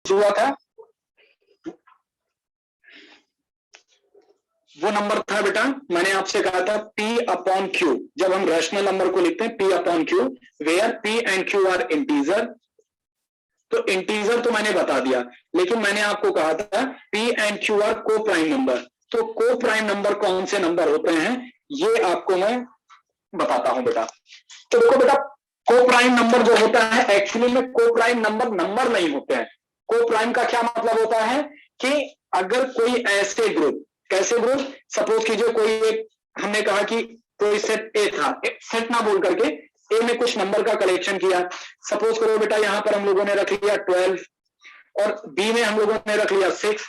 हुआ था वो नंबर था बेटा, मैंने आपसे कहा था P अपॉन Q। जब हम रैशनल नंबर को लिखते हैं P upon Q, where P and Q are integer. तो इंटीजर तो मैंने बता दिया, लेकिन मैंने आपको कहा था P एंड Q आर को प्राइम नंबर। तो को प्राइम नंबर कौन से नंबर होते हैं ये आपको मैं बताता हूं बेटा। तो देखो बेटा, को प्राइम नंबर जो होता है एक्चुअली में को प्राइम नंबर नंबर नहीं होते हैं। को प्राइम का क्या मतलब होता है कि अगर कोई ऐसे ग्रुप, कैसे ग्रुप, सपोज कीजिए कोई एक, हमने कहा कि कोई सेट ए था, सेट ना बोल करके ए में कुछ नंबर का कलेक्शन किया। सपोज करो बेटा यहां पर हम लोगों ने रख लिया 12 और बी में हम लोगों ने रख लिया 6।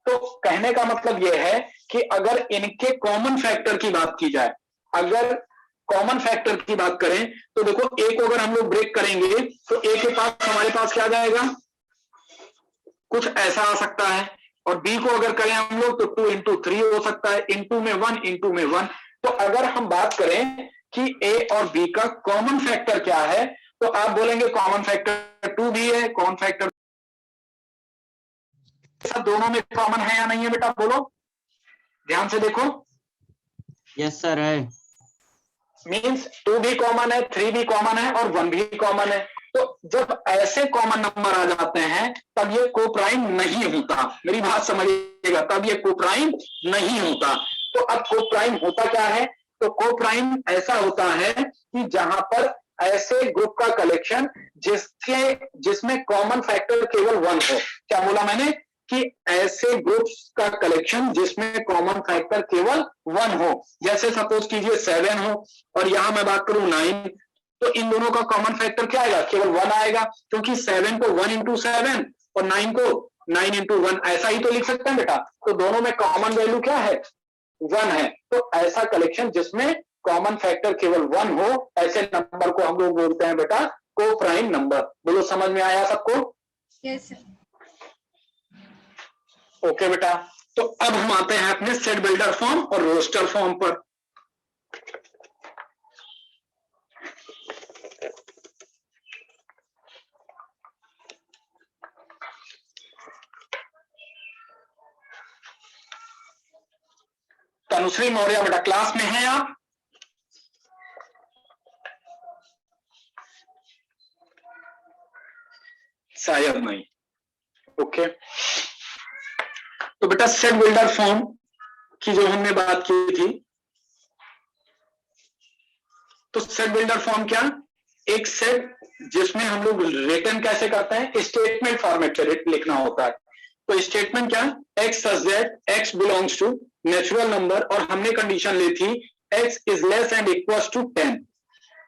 तो कहने का मतलब यह है कि अगर इनके कॉमन फैक्टर की बात की जाए, अगर कॉमन फैक्टर की बात करें तो देखो ए को अगर हम लोग ब्रेक करेंगे तो ए के पास हमारे पास क्या जाएगा, कुछ ऐसा आ सकता है। और बी को अगर करें हम लोग तो 2 इंटू 3 हो सकता है, इंटू में 1, इंटू में 1। तो अगर हम बात करें कि ए और बी का कॉमन फैक्टर क्या है तो आप बोलेंगे कॉमन फैक्टर 2 भी है, कॉमन फैक्टर सब दोनों में कॉमन है या नहीं है बेटा, बोलो ध्यान से देखो। यस सर है। मीन्स 2 भी कॉमन है, 3 भी कॉमन है और 1 भी कॉमन है। तो जब ऐसे कॉमन नंबर आ जाते हैं तब ये को प्राइम नहीं होता। मेरी बात समझिएगा, तब ये को प्राइम नहीं होता। तो अब को प्राइम होता क्या है, तो को प्राइम ऐसा होता है कि जहां पर ऐसे ग्रुप का कलेक्शन जिसमें कॉमन फैक्टर केवल 1 हो। क्या बोला मैंने कि ऐसे ग्रुप्स का कलेक्शन जिसमें कॉमन फैक्टर केवल 1 हो। जैसे सपोज कीजिए 7 हो और यहां मैं बात करूं 9, तो इन दोनों का कॉमन फैक्टर क्या आएगा, केवल 1 आएगा, क्योंकि 7 को 1 इंटू 7 और 9 को 9 इंटू 1 ऐसा ही तो लिख सकते हैं बेटा। तो दोनों में कॉमन वैल्यू क्या है, 1 है। तो ऐसा कलेक्शन जिसमें कॉमन फैक्टर केवल 1 हो, ऐसे नंबर को हम लोग बोलते हैं बेटा को प्राइम नंबर। बोलो समझ में आया सबको? Yes sir. ओके बेटा, तो अब हम आते हैं अपने सेट बिल्डर फॉर्म और रोस्टर फॉर्म पर। तनुश्री मौर्य बेटा क्लास में हैं आप? शायद नहीं। ओके, तो बेटा सेट बिल्डर फॉर्म की जो हमने बात की थी, तो सेट बिल्डर फॉर्म क्या, एक सेट जिसमें हम लोग रिटर्न कैसे करते हैं, स्टेटमेंट फॉर्मेट से लिखना होता है। तो स्टेटमेंट क्या, x such that x belongs to natural number, और हमने कंडीशन ली थी x is less and equals to 10।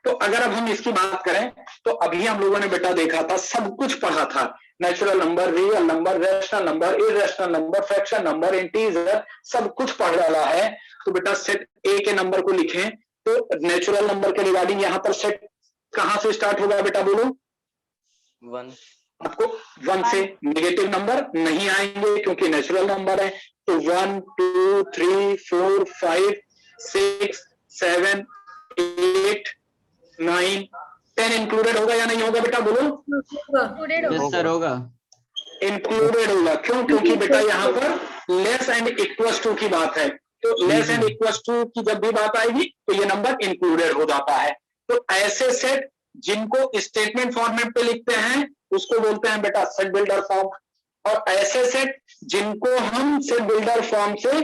तो अगर अब हम इसकी बात करें तो अभी हम लोगों ने बेटा देखा था, सब कुछ पढ़ा था, natural number, real number, rational number, irrational number, fraction number, integer, सब कुछ पढ़ डाला है। तो बेटा सेट ए के नंबर को लिखें तो नेचुरल नंबर के रिगार्डिंग यहां पर सेट कहां से स्टार्ट होगा बेटा, बोलो? 1। आपको 1 से नेगेटिव नंबर नहीं आएंगे क्योंकि नेचुरल नंबर है। तो 1 2 3 4 5 6 7 8 9 10 इंक्लूडेड होगा या नहीं होगा बेटा, बोलो? यस सर होगा। इंक्लूडेड होगा। क्यों? क्योंकि बेटा यहाँ पर लेस एंड इक्वल्स टू की बात है। तो लेस एंड इक्वल्स टू की जब भी बात आएगी तो ये नंबर इंक्लूडेड हो जाता है। तो ऐसे सेट जिनको स्टेटमेंट फॉर्मेट पे लिखते हैं उसको बोलते हैं बेटा सेट बिल्डर फॉर्म, और ऐसे सेट जिनको हम सेट बिल्डर फॉर्म से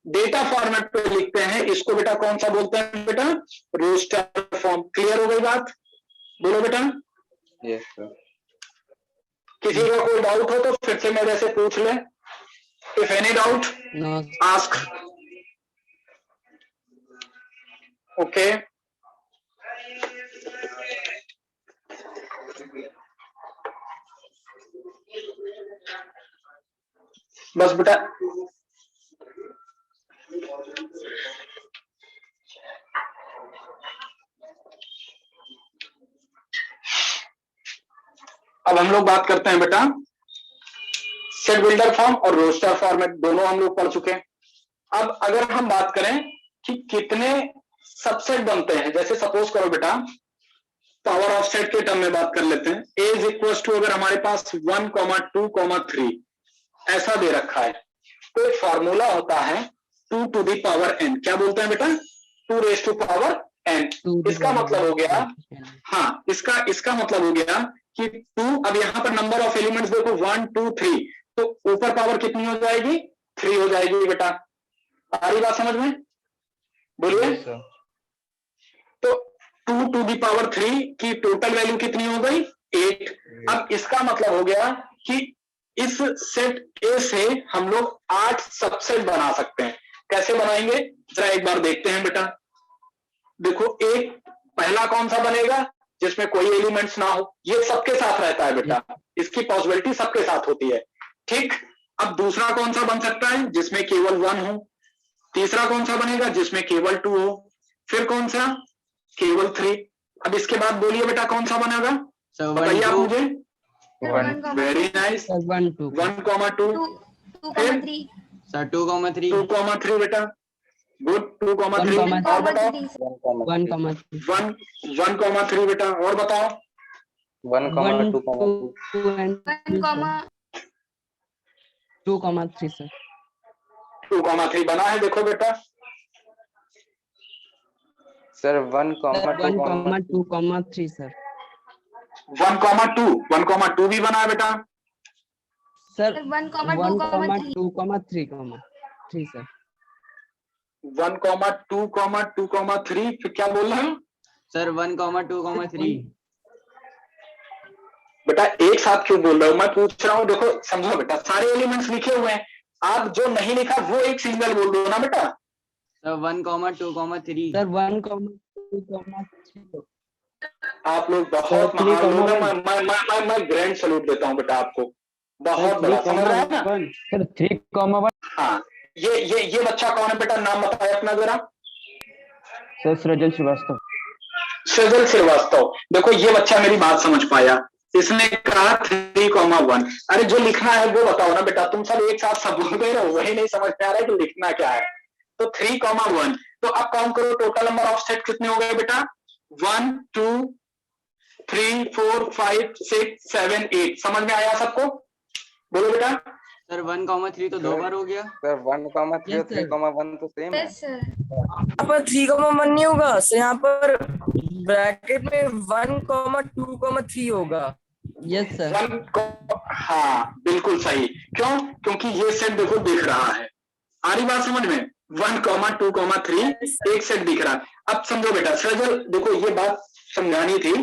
डेटा फॉर्मेट पे लिखते हैं इसको बेटा कौन सा बोलते हैं बेटा, रोस्टर फॉर्म। क्लियर हो गई बात? बोलो बेटा। Yes sir. किसी का कोई डाउट हो तो फिर से मेरे से पूछ ले। If any doubt ask. Okay, बस बेटा अब हम लोग बात करते हैं बेटा सेट बिल्डर फॉर्म और रोस्टर फॉर्मेट, दोनों हम लोग पढ़ चुके हैं। अब अगर हम बात करें कि कितने सबसेट बनते हैं, जैसे सपोज करो बेटा पावर ऑफ सेट के टर्म में बात कर लेते हैं। ए इज इक्वल टू, अगर हमारे पास 1, 2, 3 ऐसा दे रखा है, तो एक फॉर्मूला होता है 2 टू द पावर n। क्या बोलते हैं बेटा? 2 रेज टू पावर n। इसका मतलब हो गया, हाँ, इसका मतलब हो गया कि 2, अब यहां पर नंबर ऑफ एलिमेंट्स देखो 1, 2, 3, तो ऊपर पावर कितनी हो जाएगी? 3 हो जाएगी बेटा। आ रही बात समझ में? बोलिए। तो 2 टू दी पावर 3 की टोटल वैल्यू कितनी हो गई? 8। अब इसका मतलब हो गया कि इस सेट ए से हम लोग 8 सबसेट बना सकते हैं। कैसे बनाएंगे जरा एक बार देखते हैं बेटा। देखो, एक पहला कौन सा बनेगा? जिसमें कोई एलिमेंट्स ना हो, ये सबके साथ रहता है बेटा, इसकी पॉसिबिलिटी सबके साथ होती है, ठीक। अब दूसरा कौन सा बन सकता है? जिसमें केवल 1 हो। तीसरा कौन सा बनेगा? जिसमें केवल 2 हो। फिर कौन सा? केवल 3। अब इसके बाद बोलिए बेटा कौन सा बनेगा? बताइए आप मुझे। Very nice. 1, 2, 2, 3 बेटा, गुड। 2, 3 और बताओ। 1, 3 बेटा, और बताओ। 1, 2, 2, 3 सर। 2, 3 बना है, देखो बेटा। Sir 1, 2, 3 sir. 1, 2 भी बना है बेटा। Sir 1, 2, 3 sir. 1, 2, 3, फिर क्या बोल रहे हैं? सर 1, 2, 3 बेटा एक साथ क्यों बोल रहे हो? मैं पूछ रहा हूँ, देखो समझो बेटा, सारे एलिमेंट्स लिखे हुए हैं, आप जो नहीं लिखा वो एक सिंगल बोल दो ना बेटा। Sir 1, 2, 3 sir 1, 2, 3। आप लोग बहुत महान लोग हैं। मैं ग्रैंड सैल्यूट देता हूँ बेटा आपको, बहुत बड़ा, समझ रहे हैं ना? सर 3, हाँ, ये बच्चा कौन है बेटा? नाम बताए अपना जरा। सर सृजल श्रीवास्तव। सृजल श्रीवास्तव। देखो ये बच्चा मेरी बात समझ पाया, इसने कहा 3, 1। अरे जो लिखना है वो बताओ ना बेटा, तुम सब एक साथ सब बोल रहे हो, वही नहीं समझ में आ रहा है कि लिखना क्या है। तो 3, 1। तो अब काउंट करो, टोटल नंबर ऑफ सेट कितने हो गए बेटा? 1, 2, 3, 4, 5, 6, 7, 8। समझ में आया सबको? बोलो बेटा। सर 1, 3 तो 2 बार हो गया। सर 1, 3 और 3, 1 तो सेम है। यहाँ पर 3, 1 नहीं होगा सर, यहाँ पर ब्रैकेट में 1, 2, 3 होगा। Yes sir. हाँ बिल्कुल सही। क्यों? क्योंकि ये सेट देखो दिख रहा है। आ रही बात समझ में? 1, 2, 3 एक सेट दिख रहा है। अब समझो बेटा, सृजल देखो ये बात समझानी थी,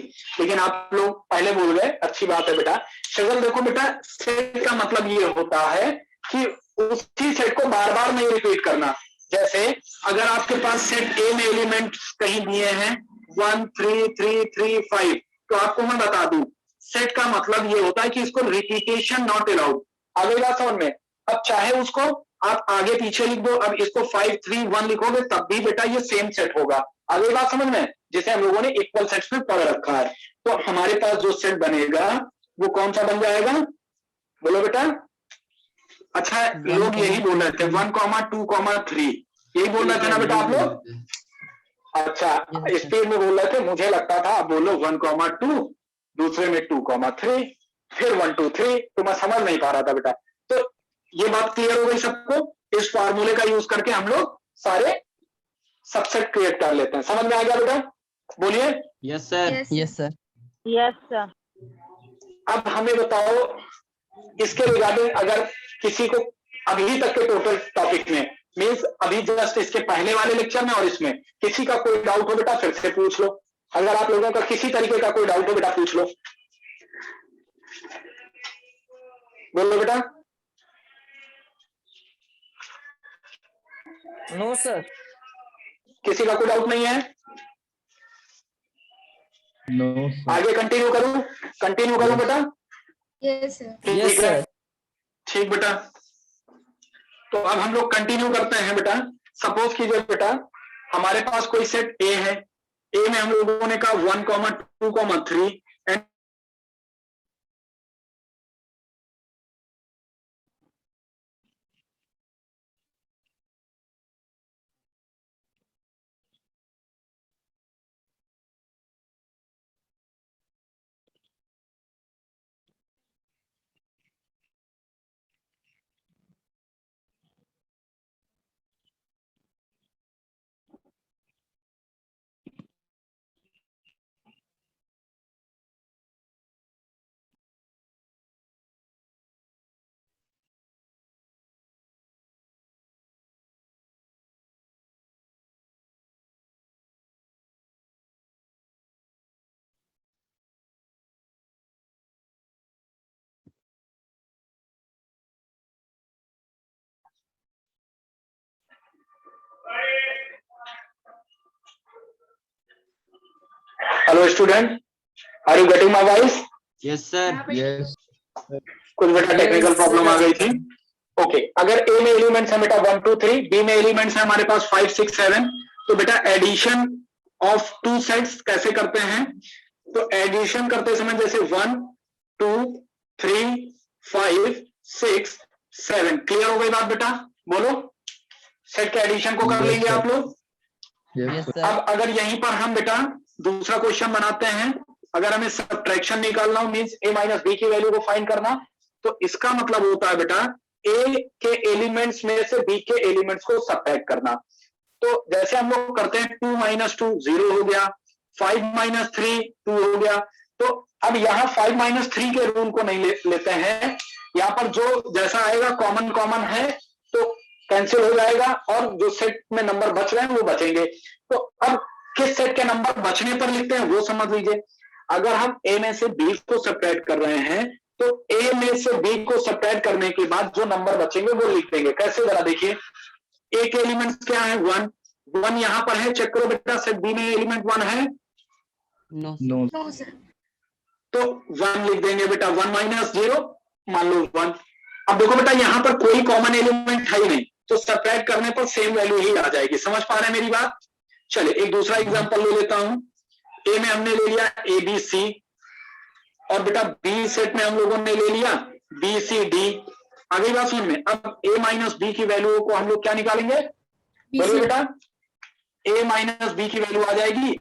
लेकिन आप लोग पहले बोल गए, अच्छी बात है बेटा। सृजल देखो बेटा, सेट का मतलब ये होता है कि उसी सेट को बार बार नहीं रिपीट करना। जैसे अगर आपके पास सेट ए में एलिमेंट कहीं दिए हैं 1, 3, 3, 3, 5, तो आपको मैं बता दूं, सेट का मतलब ये होता है कि इसको रिपीटेशन नॉट अलाउड। आगे बात समझ में? अब चाहे उसको आप आगे पीछे लिख दो, अब इसको 5, 3, 1 लिखोगे तब भी बेटा ये सेम सेट होगा। आगे बात समझ में? जिसे हम लोगों ने इक्वल सेट्स में पढ़ रखा है। तो हमारे पास जो सेट बनेगा वो कौन सा बन जाएगा? बोलो बेटा। अच्छा, लोग यही बोल रहे थे 1, 2, 3, यही बोल रहे थे ना बेटा आप लोग? अच्छा, स्पीड में बोल रहे थे, मुझे लगता था आप बोलो 1, 2, दूसरे में 2, 3, फिर 1, 2, 3, तो मैं समझ नहीं पा रहा था बेटा। तो ये बात क्लियर हो गई सबको? इस फार्मूले का यूज करके हम लोग सारे सबसेट क्रिएट कर लेते हैं। समझ में आ गया बेटा? बोलिए। Yes sir. Yes sir. Yes sir. अब हमें बताओ इसके रिगार्डिंग, अगर किसी को अभी तक के टोटल टॉपिक में, मीन्स अभी जस्ट इसके पहले वाले लेक्चर में और इसमें किसी का कोई डाउट हो बेटा फिर से पूछ लो। अगर आप लोगों का किसी तरीके का कोई डाउट हो बेटा पूछ लो। बोलो बेटा। No sir. किसी का कोई डाउट नहीं है? नो आगे कंटिन्यू करूं बेटा? Yes sir. Yes sir. ठीक बेटा, तो अब हम लोग कंटिन्यू करते हैं बेटा। सपोज कीजिए बेटा हमारे पास कोई सेट ए है, ए में हम लोगों ने कहा 1, 2, 3 and hello student, are you getting my voice? Yes sir. Yes कुछ बेटा टेक्निकल प्रॉब्लम आ गई थी। ओके, अगर ए में एलिमेंट्स है बेटा 1 2 3, बी में एलिमेंट्स है हमारे पास 5 6 7, तो बेटा एडिशन ऑफ टू सेट्स कैसे करते हैं? तो एडिशन करते समय जैसे 1 2 3 5 6 7, क्लियर हो गई बात बेटा? बोलो, सेट के एडिशन को कर Yes, लेंगे sir. आप लोग। यस सर अब अगर यहीं पर हम बेटा दूसरा क्वेश्चन बनाते हैं, अगर हमें सब्ट्रैक्शन निकालना हो, मींस a माइनस बी की वैल्यू को फाइंड करना, तो इसका मतलब होता है बेटा a के एलिमेंट्स में से b के एलिमेंट्स को सब्ट्रैक्ट करना। तो जैसे हम लोग करते हैं 2 माइनस 2 0 हो गया, 5 माइनस 3 2 हो गया। तो अब यहाँ 5 माइनस 3 के रूल को नहीं लेते हैं, यहाँ पर जो जैसा आएगा कॉमन कॉमन है तो कैंसिल हो जाएगा, और जो सेट में नंबर बच रहे हैं वो बचेंगे। तो अब किस सेट के नंबर बचने पर लिखते हैं वो समझ लीजिए। अगर हम a में से b को सब्ट्रैक्ट कर रहे हैं, तो a में से b को सब्ट्रैक्ट करने के बाद जो नंबर बचेंगे वो लिख देंगे। कैसे, जरा देखिए। a के एलिमेंट्स क्या है? 1 1 यहां पर है, चेक करो बेटा, सेट b में एलिमेंट 1 है नो नो सर। तो 1 लिख देंगे बेटा। 1 माइनस 0 मान लो 1। अब देखो बेटा यहां पर कोई कॉमन एलिमेंट है ही नहीं, तो सब्ट्रैक्ट करने पर सेम वैल्यू ही आ जाएगी। समझ पा रहे हैं मेरी बात? चलिए एक दूसरा एग्जांपल ले लेता हूं। ए में हमने ले लिया ए बी सी, और बेटा बी सेट में हम लोगों ने ले लिया बी सी डी। आगे बात समझ में। अब ए माइनस बी की वैल्यू को हम लोग क्या निकालेंगे? बोलिए बेटा, ए माइनस बी की वैल्यू आ जाएगी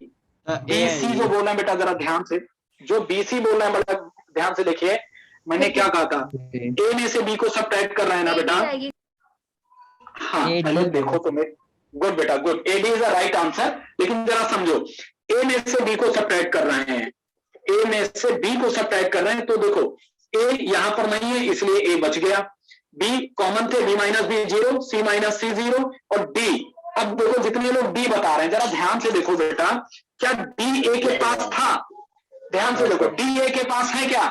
बी सी। जो बोल रहे हैं बेटा जरा ध्यान से, जो बी सी बोल रहे हैं बेटा ध्यान से देखिए, मैंने क्या कहा था? ए में से बी को सब्ट्रैक्ट कर रहे हैं ना बेटा? हाँ AD पहले देखो तुम्हें। गुड बेटा good, A D is the right answer. लेकिन जरा समझो, ए में से बी को सब्ट्रैक्ट कर रहे हैं, ए में से बी को सब्ट्रैक्ट कर रहे हैं, तो देखो ए यहां पर नहीं है इसलिए ए बच गया, बी कॉमन थे, बी माइनस बी 0, सी माइनस सी 0, और डी। अब देखो जितने लोग डी बता रहे हैं जरा ध्यान से देखो बेटा, क्या डी ए के पास था? ध्यान से देखो, डी ए के पास है क्या?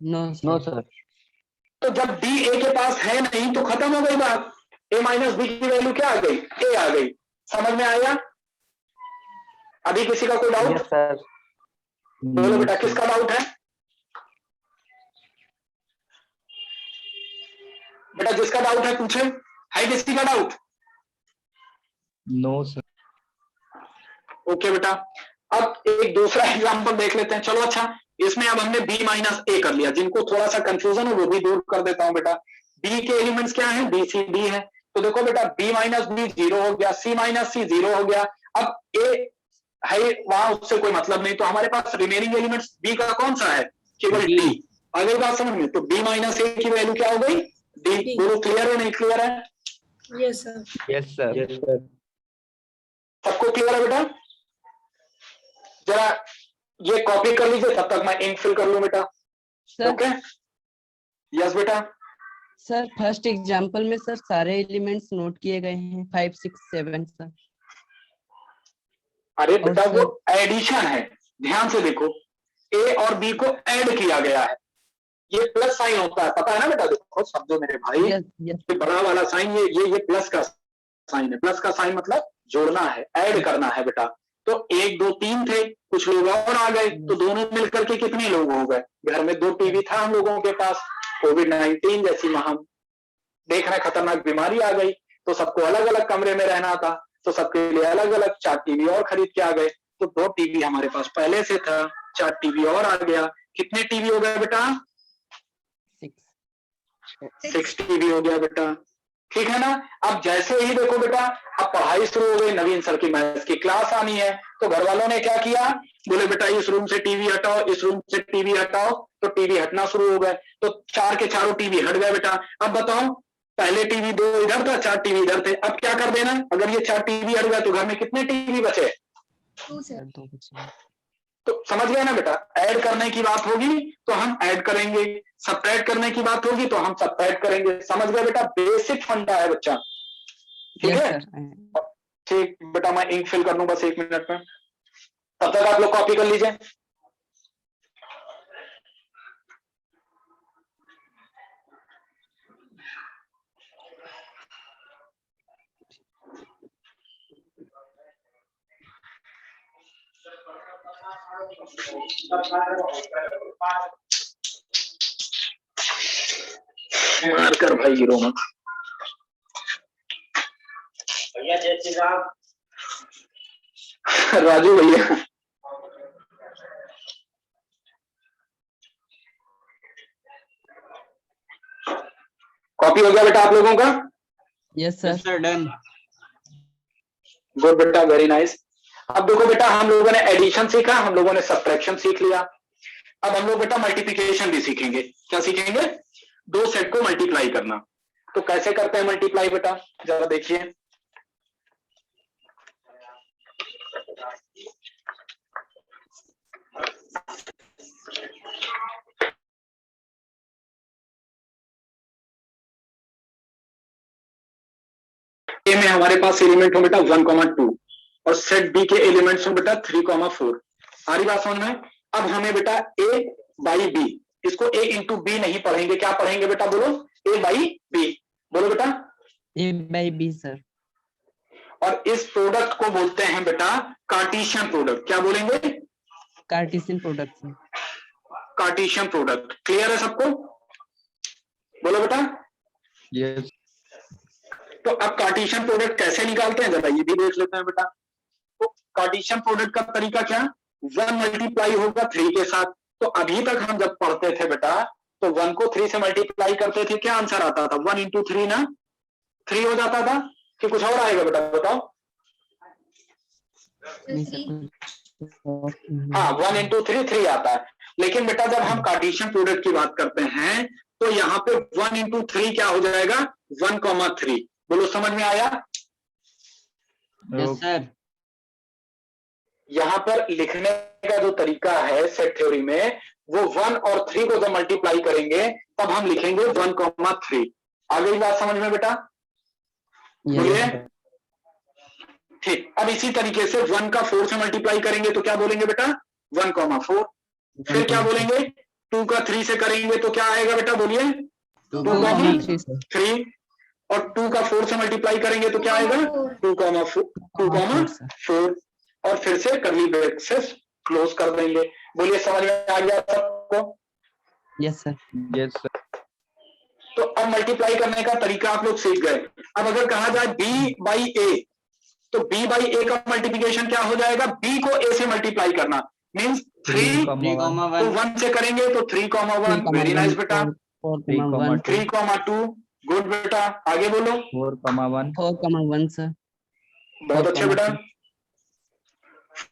नो सर तो जब डी ए के पास है नहीं तो खत्म हो गई बात। ए माइनस बी की वैल्यू क्या आ गई? ए आ गई। समझ में आया? अभी किसी का कोई डाउट? Yes sir. बोलो बेटा किसका डाउट है? बेटा जिसका डाउट है पूछे, है किसी का डाउट? नो सर ओके बेटा, अब एक दूसरा एग्जांपल देख लेते हैं। चलो अच्छा, इसमें अब हमने b माइनस ए कर लिया। जिनको थोड़ा सा कंफ्यूजन है वो भी दूर कर देता हूं बेटा। b के एलिमेंट्स क्या है? बी सी डी है। तो देखो बेटा b माइनस बी 0 हो गया, c माइनस सी 0 हो गया। अब a है वहां, उससे कोई मतलब नहीं, तो हमारे पास रिमेनिंग एलिमेंट्स b का कौन सा है? केवल d। अगली बात समझ में, तो b माइनस ए की वैल्यू क्या हो गई? d। बोलो क्लियर है नहीं क्लियर है? Yes sir. यस सर सबको क्लियर है बेटा? जरा ये कॉपी कर लीजिए, तब तक मैं इंक फिल कर लूं बेटा। सर ओके यस बेटा। सर फर्स्ट एग्जांपल में सर सारे एलिमेंट्स नोट किए गए हैं 5 6 7 सर। अरे बेटा और वो एडिशन है, ध्यान से देखो, ए और बी को ऐड किया गया है। ये प्लस साइन होता है, पता है ना बेटा? देखो समझो मेरे भाई, यस यस ये बड़ा वाला साइन, ये प्लस का साइन है। प्लस का साइन मतलब जोड़ना है, ऐड करना है बेटा। तो 1 2 3 थे, कुछ लोग और आ गए, तो दोनों मिलकर के कितने लोग हो गए? घर में 2 टीवी था हम लोगों के पास। कोविड-19 जैसी देख रहे खतरनाक बीमारी आ गई, तो सबको अलग अलग कमरे में रहना था, तो सबके लिए अलग अलग 4 टीवी और खरीद के आ गए। तो 2 टीवी हमारे पास पहले से था, 4 टीवी और आ गया। कितने टीवी हो गए बेटा? 6 टीवी हो गया बेटा, ठीक है ना? अब जैसे ही देखो बेटा, अब पढ़ाई शुरू हो गई, नवीन सर की मैथ्स की क्लास आनी है, तो घर वालों ने क्या किया? बोले बेटा इस रूम से टीवी हटाओ, इस रूम से टीवी हटाओ, तो टीवी हटना शुरू हो गए। तो 4 के चारों टीवी हट गए बेटा। अब बताओ, पहले टीवी 2 इधर था, 4 टीवी इधर थे। अब क्या कर देना? अगर ये 4 टीवी हट गए तो घर में कितने टीवी बचे? 2 सर। तो समझ गए ना बेटा? ऐड करने की बात होगी तो हम ऐड करेंगे, सब्ट्रैक्ट करने की बात होगी तो हम सब्ट्रैक्ट करेंगे। समझ गए बेटा? बेसिक फंडा है बच्चा, ठीक यस है? सर ठीक बेटा, मैं इंक फिल कर लूं बस 1 मिनट में, तब तक आप लोग कॉपी कर लीजिए। मार कर भाई गिरो मत। भैया जय श्री राम। राजू भैया कॉपी हो गया बेटा आप लोगों का? Yes sir. Sir done. Good बेटा, वेरी नाइस। अब देखो बेटा, हम लोगों ने एडिशन सीखा, हम लोगों ने सब्ट्रैक्शन सीख लिया। अब हम लोग बेटा मल्टीप्लिकेशन भी सीखेंगे। क्या सीखेंगे? दो सेट को मल्टीप्लाई करना। तो कैसे करते हैं मल्टीप्लाई बेटा, जरा देखिए। ए में हमारे पास एलिमेंट हो बेटा 1,2 और सेट बी के एलिमेंट्स हो बेटा 3,4। सारी बात समझ में? अब हमें बेटा ए बाई बी, इसको ए इंटू बी नहीं पढ़ेंगे, क्या पढ़ेंगे बेटा बोलो? ए बाई बी। बोलो बेटा। ए बाई बी सर। और इस प्रोडक्ट को बोलते हैं बेटा कार्टेशियन प्रोडक्ट। क्या बोलेंगे? Cartesian product sir. Cartesian product. Clear है सबको? बोलो बेटा। यस। तो अब कार्टेशियन प्रोडक्ट कैसे निकालते हैं जरा ये भी देख लेते हैं बेटा। तो कार्टेशियन प्रोडक्ट का तरीका क्या? 1 मल्टीप्लाई होगा 3 के साथ। तो अभी तक हम जब पढ़ते थे बेटा तो 1 को 3 से मल्टीप्लाई करते थे, क्या आंसर आता था? 1 इंटू 3 ना 3 हो जाता था कि कुछ और आएगा बेटा बताओ? हाँ 1 इंटू 3 आता है। लेकिन बेटा जब हम कार्टेशियन प्रोडक्ट की बात करते हैं तो यहाँ पे 1 इंटू 3 क्या हो जाएगा? 1,3। बोलो समझ में आया? Yes sir. यहाँ पर लिखने का जो तरीका है सेट थ्योरी में, वो 1 और 3 को जब मल्टीप्लाई करेंगे तब हम लिखेंगे 1,3। आ गई बात समझ में बेटा? बोलिए। ठीक। अब इसी तरीके से 1 का 4 से मल्टीप्लाई करेंगे तो क्या बोलेंगे बेटा? 1,4। फिर क्या बोलेंगे? 2 का 3 से करेंगे तो क्या आएगा बेटा? बोलिए। 2,3। और 2 का 4 से मल्टीप्लाई करेंगे तो क्या आएगा? 2,4। और फिर से कर्ली ब्रैकेट से क्लोज कर देंगे। बोलिए समझ में आ गया सबको? Yes sir. Yes sir. तो अब मल्टीप्लाई करने का तरीका आप लोग सीख गए। अब अगर कहा जाए b बाई ए, तो b बाई ए का मल्टीप्लिकेशन क्या हो जाएगा? b को a से मल्टीप्लाई करना मींस 3 तो 1 से करेंगे तो 3,1। वेरी नाइस बेटा। 3,2। गुड बेटा, आगे बोलो। 4,1 4,1 सर। बहुत अच्छे बेटा।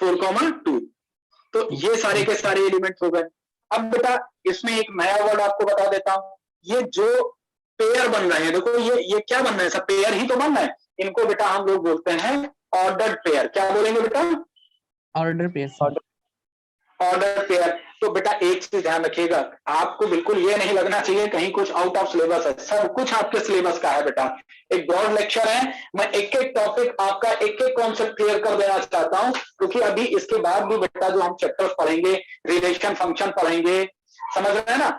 4,2। तो ये सारे के सारे एलिमेंट्स हो गए। अब बेटा इसमें एक नया वर्ड आपको बता देता हूं। ये जो पेयर बन रहे हैं, देखो ये क्या बन रहा है? सब पेयर ही तो बन रहा है। इनको बेटा हम लोग बोलते हैं ऑर्डर्ड पेयर। क्या बोलेंगे बेटा? Order pair. Order pair. तो बेटा एक चीज ध्यान रखिएगा, आपको बिल्कुल ये नहीं लगना चाहिए कहीं कुछ आउट ऑफ सिलेबस है। सब कुछ आपके सिलेबस का है बेटा। एक ब्रॉड लेक्चर है, मैं एक एक टॉपिक आपका एक एक कॉन्सेप्ट क्लियर कर देना चाहता हूं, क्योंकि अभी इसके बाद भी बेटा जो हम चैप्टर्स पढ़ेंगे, रिलेशन फंक्शन पढ़ेंगे, समझ रहे हैं ना,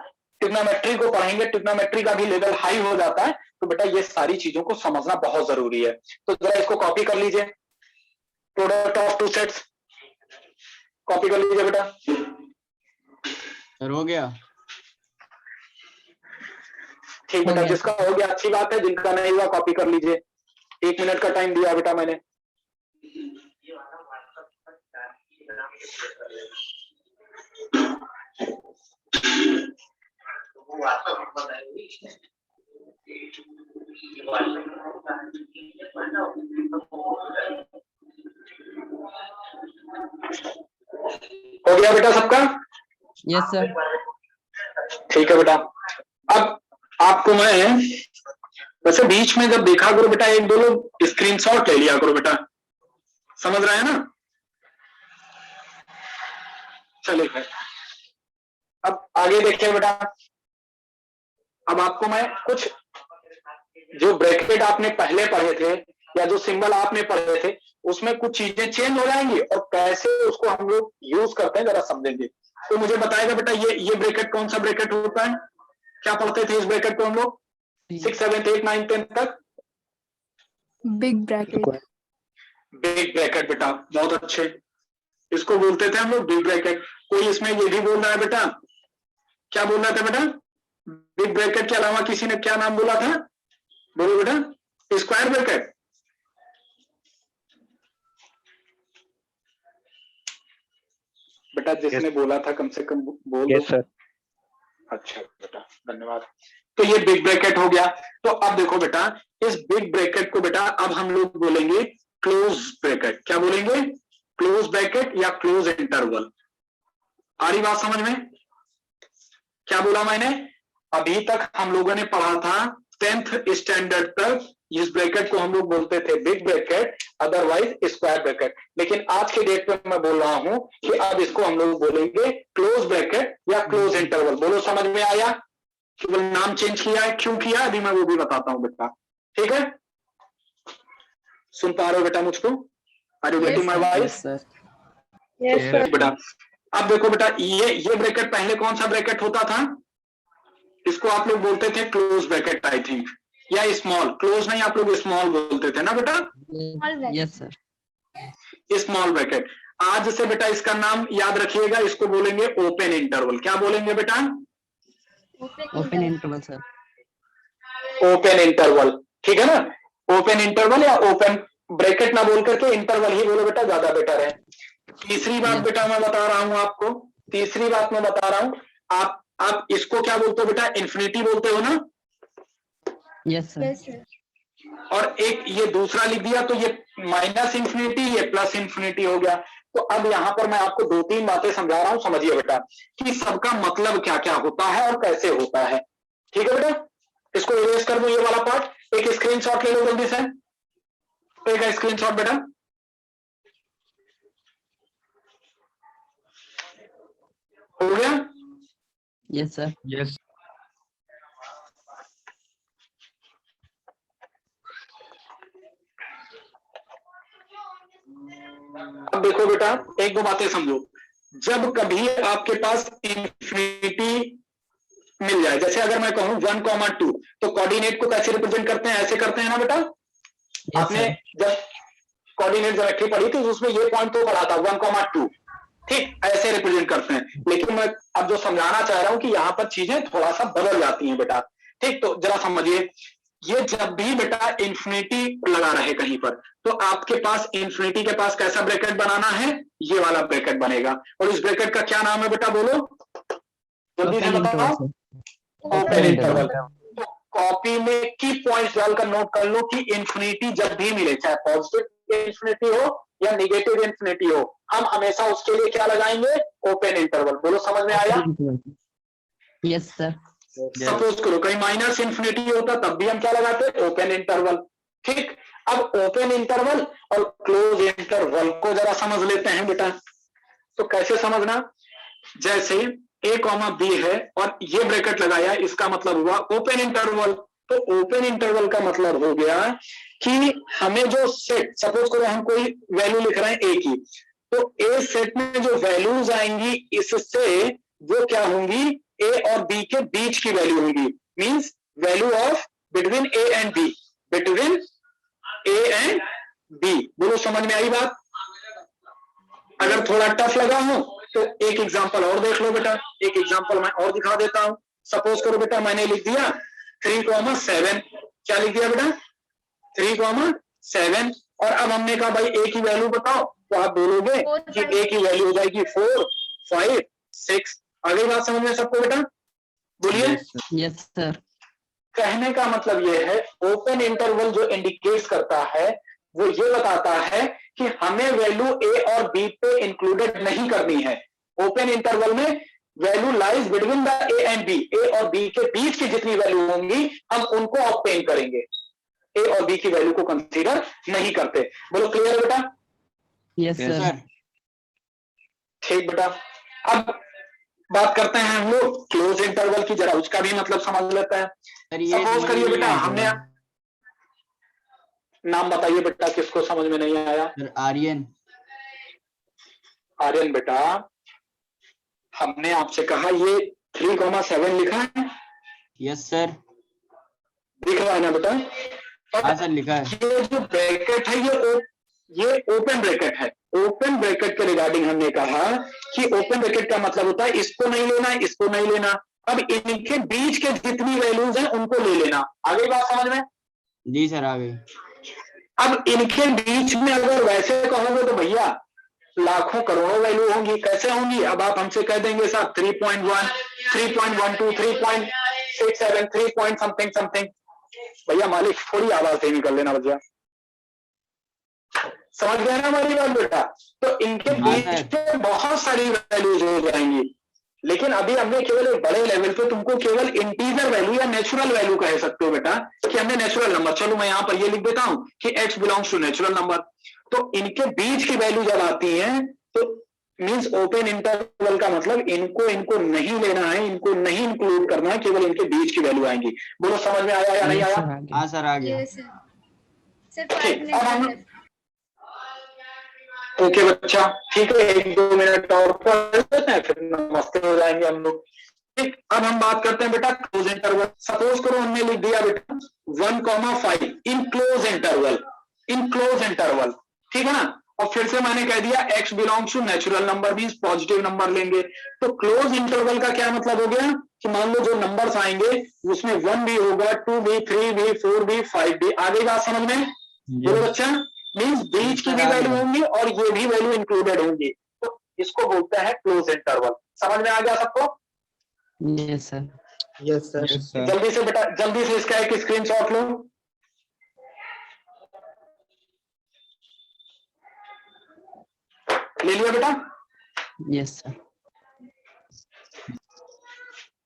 ट्रिग्नोमेट्री को पढ़ेंगे, ट्रिग्नोमेट्री का भी लेवल हाई हो जाता है। तो बेटा ये सारी चीजों को समझना बहुत जरूरी है। तो जरा इसको कॉपी कर लीजिए, product of two sets copy कर लीजिए बेटा। सर हो गया। ठीक बेटा, जिसका हो गया अच्छी बात है, जिनका नहीं हुआ कॉपी कर लीजिए। 1 मिनट का टाइम दिया बेटा मैंने। हो गया बेटा सबका? Yes sir. ठीक है बेटा। अब आपको मैं वैसे बीच में जब देखा करो बेटा, एक दो लोग स्क्रीनशॉट ले लिया करो बेटा, समझ रहे हैं ना? चलिए अब आगे देखिए बेटा। अब आपको मैं कुछ जो ब्रैकेट आपने पहले पढ़े थे या जो सिंबल आपने पढ़े थे उसमें कुछ चीजें चेंज हो जाएंगी और कैसे उसको हम लोग यूज करते हैं जरा समझेंगे। तो मुझे बताएगा बेटा ये ब्रैकेट कौन सा ब्रैकेट होता है? क्या पढ़ते थे इस ब्रैकेट को हम लोग 6, 7, 8, 9, 10 तक? Big bracket. बिग ब्रैकेट बेटा, बहुत अच्छे। इसको बोलते थे हम लोग बिग ब्रैकेट। कोई इसमें ये भी बोल रहा है बेटा, क्या बोल रहा था बेटा? बिग ब्रैकेट के अलावा किसी ने क्या नाम बोला था? बोलो बेटा, स्क्वायर ब्रैकेट। बेटा जिसने बोला था कम से कम बोल दो। सर। अच्छा बेटा, धन्यवाद। तो ये बिग ब्रैकेट हो गया। तो अब देखो बेटा, इस बिग ब्रैकेट को बेटा अब हम लोग बोलेंगे क्लोज ब्रैकेट। क्या बोलेंगे? क्लोज ब्रैकेट या क्लोज इंटरवल। आ रही बात समझ में? क्या बोला मैंने? अभी तक हम लोगों ने पढ़ा था 10th स्टैंडर्ड तक इस ब्रैकेट को हम लोग बोलते थे big bracket, otherwise square bracket. लेकिन आज के डेट पे मैं बोल रहा हूं कि अब इसको हम लोग बोलेंगे क्लोज ब्रैकेट या क्लोज इंटरवल। बोलो समझ में आया? केवल नाम चेंज किया है, क्यों किया अभी मैं वो भी बताता हूं बेटा। ठीक है, सुन पा रहे हो बेटा मुझको? Are you getting my voice? Yes, sir. बेटा अब देखो बेटा, ये ब्रैकेट पहले कौन सा ब्रैकेट होता था? इसको आप लोग बोलते थे क्लोज ब्रैकेट आई थिंक, या स्मॉल। क्लोज नहीं, आप लोग स्मॉल बोलते थे ना बेटा? Yes sir. Small bracket. आज से बेटा इसका नाम याद रखिएगा, इसको बोलेंगे ओपन इंटरवल। क्या बोलेंगे बेटा? Open interval sir. Open interval, ठीक है ना? ओपन इंटरवल या ओपन ब्रैकेट ना बोल करके इंटरवल ही बोलो बेटा, ज्यादा बेटर है। तीसरी बात बेटा मैं बता रहा हूं आपको, तीसरी बात मैं बता रहा हूं। आप इसको क्या बोलते हो बेटा? इन्फिनिटी बोलते हो ना? Yes sir. Yes, sir. और एक ये दूसरा लिख दिया तो ये माइनस इंफिनिटी, ये प्लस इंफिनिटी हो गया। तो अब यहां पर मैं आपको 2-3 बातें समझा रहा हूं, समझिए बेटा कि सबका मतलब क्या क्या होता है और कैसे होता है। ठीक है बेटा, इसको इरेज कर दो ये वाला पार्ट। एक स्क्रीनशॉट ले लो जल्दी से, एक स्क्रीनशॉट बेटा। हो गया? Yes sir. यस। अब देखो बेटा, एक दो बातें समझो। जब कभी आपके पास इंफिनिटी मिल जाए, जैसे अगर मैं कहूं 1,2, तो कोऑर्डिनेट को कैसे रिप्रेजेंट करते हैं? ऐसे करते हैं ना बेटा? आपने जब कोऑर्डिनेट ज्योमेट्री पढ़ी थी उसमें ये पॉइंट तो पढ़ा था 1,2, ठीक, ऐसे रिप्रेजेंट करते हैं। लेकिन मैं अब जो समझाना चाह रहा हूं कि यहां पर चीजें थोड़ा सा बदल जाती हैं बेटा। ठीक, तो जरा समझिए, ये जब भी बेटा इंफिनिटी लगा रहे कहीं पर, तो आपके पास इंफिनिटी के पास कैसा ब्रैकेट बनाना है? ये वाला ब्रैकेट बनेगा। और इस ब्रैकेट का क्या नाम है बेटा? बोलो जल्दी से बताओ। Open interval. कॉपी में की पॉइंट्स डालकर नोट कर लो कि इंफिनिटी जब भी मिले, चाहे पॉजिटिव इंफिनिटी हो या नेगेटिव इंफिनिटी हो, हम हमेशा उसके लिए क्या लगाएंगे? Open interval. बोलो समझ में आया? Yes sir. सपोज करो कहीं माइनस इंफिनिटी होता, तब भी हम क्या लगाते? Open interval. ठीक, अब ओपन इंटरवल और क्लोज इंटरवल को जरा समझ लेते हैं बेटा। तो कैसे समझना? जैसे a, b है और ये ब्रैकेट लगाया, इसका मतलब हुआ ओपन इंटरवल। तो ओपन इंटरवल का मतलब हो गया कि हमें जो सेट, सपोज करो हम कोई वैल्यू लिख रहे हैं a की, तो a सेट में जो वैल्यूज आएंगी इससे वो क्या होंगी? a और b के बीच की वैल्यू होंगी। Means value of between a and b, between a and b। बोलो समझ में आई बात? अगर थोड़ा टफ लगा हो तो एक एग्जांपल और देख लो बेटा, एक एग्जांपल मैं और दिखा देता हूं। सपोज करो बेटा मैंने लिख दिया 3,7। क्या लिख दिया बेटा? 3,7। और अब हमने कहा भाई a की वैल्यू बताओ, तो आप बोलोगे कि a की वैल्यू हो जाएगी 4, 5, 6। आगे बात समझ में सबको बेटा? बोलिए। Yes sir. कहने का मतलब यह है, ओपन इंटरवल जो इंडिकेट करता है वो ये बताता है कि हमें वैल्यू a और b पे इंक्लूडेड नहीं करनी है। ओपन इंटरवल में value lies between the a and b, a और b के बीच की जितनी वैल्यू होंगी हम उनको ऑब्टेन करेंगे, a और b की वैल्यू को कंसीडर नहीं करते। बोलो क्लियर बेटा? Yes sir. ठीक बेटा, अब बात करते हैं हम लोग क्लोज इंटरवल की, जरा उसका भी मतलब समझ लेते हैं। सपोज करिए बेटा हमने, नाम बताइए बेटा किसको समझ में नहीं आया? आर्यन। आर्यन बेटा, हमने आपसे कहा ये 3,7 लिखा है? Yes sir. दिख रहा है ना बेटा? हाँ सर लिखा है। ये जो ब्रैकेट है ये ये ओपन ब्रैकेट है। ओपन ब्रैकेट के रिगार्डिंग हमने कहा कि ओपन ब्रैकेट का मतलब होता है इसको नहीं लेना, इसको नहीं लेना। अब इनके बीच के जितनी वैल्यूज हैं उनको ले लेना। आगे बात समझ में? जी सर आ गई। अब इनके बीच में अगर वैसे कहोगे तो भैया लाखों करोड़ों वैल्यू होंगी। कैसे होंगी? अब आप हमसे कह देंगे साहब 3.1, 3.12, 3.67, 3 पॉइंट समथिंग समथिंग। भैया मालिक थोड़ी आवाज से निकल लेना भैया, समझ गए ना हमारी बात बेटा? तो इनके बीच में बहुत सारी वैल्यूज हो जाएंगी, लेकिन अभी हमने केवल एक बड़े लेवल पे तुमको केवल इंटीजर वैल्यू या नेचुरल वैल्यू कह सकते हो बेटा कि हमने नेचुरल नंबर। चलो मैं यहां पर ये लिख देता हूं कि x belongs to natural number. तो इनके बीच की वैल्यू जब आती है तो मींस ओपन इंटरवल का मतलब इनको इनको नहीं लेना है, इनको नहीं इंक्लूड करना है, केवल इनके बीच की वैल्यू आएंगी। बोलो समझ में आया या नहीं Yes, आया? sir, आ गया। हाँ सर आ गया। Yes, sir. Sir, ठीक, 5 अब हम minutes left. ओके बच्चा, ठीक है 1-2 मिनट और पढ़ लेते हैं फिर नमस्ते हो जाएंगे हम लोग। ठीक, अब हम बात करते हैं बेटा क्लोज इंटरवल। सपोज करो हमने लिख दिया बेटा 1,5 in close interval, in close interval, ठीक है ना? और फिर से मैंने कह दिया x belongs to natural number means positive number लेंगे। तो क्लोज इंटरवल का क्या मतलब हो गया कि मान लो जो नंबर्स आएंगे उसमें 1 भी होगा, 2 भी, 3 भी, 4 भी, 5 भी। आगे बात समझ में? बोलो बच्चा, मींस बीच की भी वैल्यू होंगी और ये भी वैल्यू इंक्लूडेड होंगी। तो इसको बोलते हैं क्लोज इंटरवल। समझ में आ गया सबको? Yes, sir. Yes sir. Yes, sir. जल्दी से बेटा, जल्दी से इसका एक स्क्रीनशॉट लो। ले लिया बेटा? Yes, sir.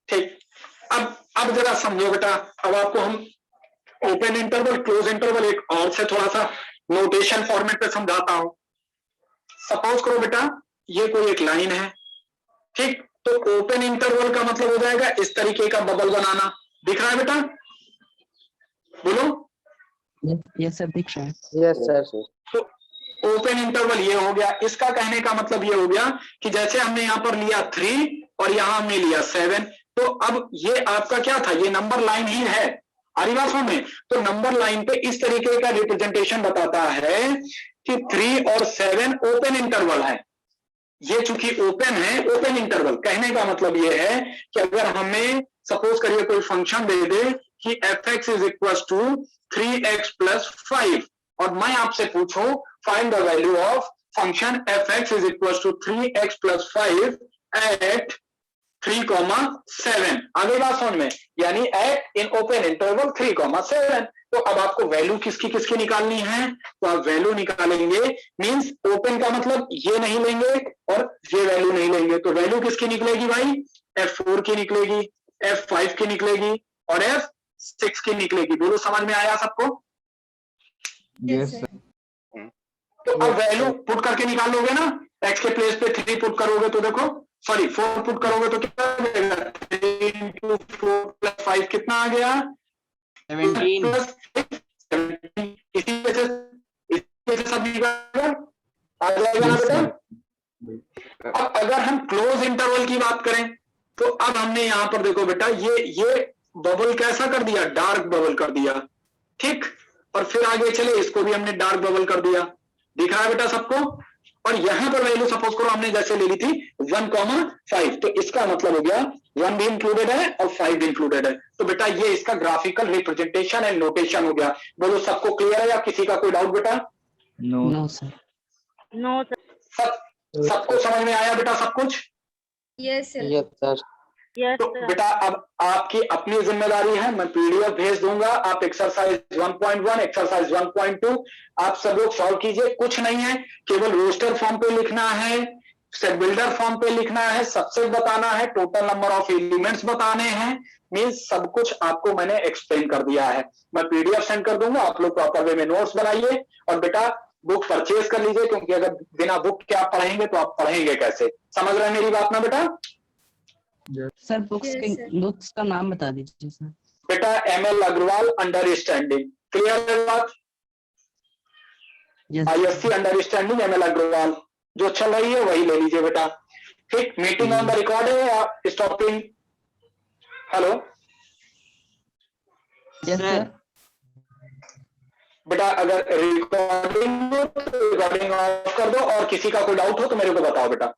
ठीक, अब जरा समझो बेटा। अब आपको हम ओपन इंटरवल, क्लोज इंटरवल एक और से थोड़ा सा नोटेशन फॉर्मेट पे समझाता हूं। सपोज करो बेटा ये कोई एक लाइन है, ठीक? तो ओपन इंटरवल का मतलब हो जाएगा इस तरीके का बबल बनाना। दिख रहा है बेटा? बोलो। Yes, sir, दिख रहा है। Yes sir. तो ओपन इंटरवल ये हो गया। इसका कहने का मतलब ये हो गया कि जैसे हमने यहां पर लिया 3 और यहां हमने लिया 7, तो अब ये आपका क्या था? ये नंबर लाइन ही है। आरिवासों में तो नंबर लाइन पे इस तरीके का रिप्रेजेंटेशन बताता है कि 3 और 7 ओपन इंटरवल है। ये चूंकि ओपन है, ओपन इंटरवल कहने का मतलब ये है कि अगर हमें सपोज करिए कोई फंक्शन दे दे कि fx is equal to 3x plus 5 और मैं आपसे पूछूं find the value of function fx is equal to 3x plus 5 at 3,7। आगे बात समझ में? यानी एट इन ओपन इंटरवल 3,7। तो अब आपको वैल्यू किसकी किसकी निकालनी है? तो आप वैल्यू निकालेंगे, मींस ओपन का मतलब ये नहीं लेंगे और ये वैल्यू नहीं लेंगे। तो वैल्यू किसकी निकलेगी भाई? F4 की निकलेगी, F5 की निकलेगी और F6 की निकलेगी। बोलो समझ में आया सबको? Yes, sir. तो अब वैल्यू पुट करके निकाल लोगे ना, x के प्लेस पे 3 पुट करोगे तो देखो, सॉरी 4 पुट करोगे तो कितना आ जाएगा? 3 into 4 plus 5 कितना आ गया? 17। इसी वजह से सब निकालेगा, आ जाएगा ना Yes, बेटा? sir. अब अगर हम क्लोज इंटरवल की बात करें तो अब हमने यहां पर देखो बेटा ये बबल कैसा कर दिया? डार्क बबल कर दिया, ठीक? और फिर आगे चले इसको भी हमने डार्क बबल कर दिया। दिख रहा है बेटा सबको? और यहां पर वैल्यू सपोज करो हमने जैसे ले ली थी 1,5, तो इसका मतलब हो गया 1 भी इंक्लूडेड है और 5 भी इंक्लूडेड है। तो बेटा ये इसका ग्राफिकल रिप्रेजेंटेशन एंड नोटेशन हो गया। बोलो सबको क्लियर है या किसी का कोई डाउट बेटा? No. No, sir. No, sir. सबको समझ में आया बेटा सब कुछ? Yes, sir. Yes sir. Yes, तो sir. बेटा अब आपकी अपनी जिम्मेदारी है, मैं पीडीएफ भेज दूंगा, आप एक्सरसाइज 1.1 एक्सरसाइज 1.2 आप सब लोग सॉल्व कीजिए। कुछ नहीं है, केवल रोस्टर फॉर्म पे लिखना है, सेट बिल्डर फॉर्म पे लिखना है, सबसेट बताना है, टोटल नंबर ऑफ एलिमेंट्स बताने हैं। मींस सब कुछ आपको मैंने एक्सप्लेन कर दिया है। मैं पीडीएफ सेंड कर दूंगा, आप लोग प्रॉपर वे में नोट्स बनाइए और बेटा बुक परचेज कर लीजिए, क्योंकि अगर बिना बुक के आप पढ़ेंगे तो आप पढ़ेंगे कैसे? समझ रहे हैं मेरी बात ना बेटा? सर बुक्स Yes, के sir. बुक्स का नाम बता दीजिए सर। बेटा ML अग्रवाल अंडरस्टैंडिंग, क्लियर है बात? Yes, ISC understanding ML Agarwal जो चल रही है वही ले लीजिए बेटा। ठीक, मीटिंग ऑन द रिकॉर्ड है या स्टॉपिंग? Hello yes, sir. बेटा अगर रिकॉर्डिंग हो तो रिकॉर्डिंग ऑफ कर दो, और किसी का कोई डाउट हो तो मेरे को बताओ बेटा।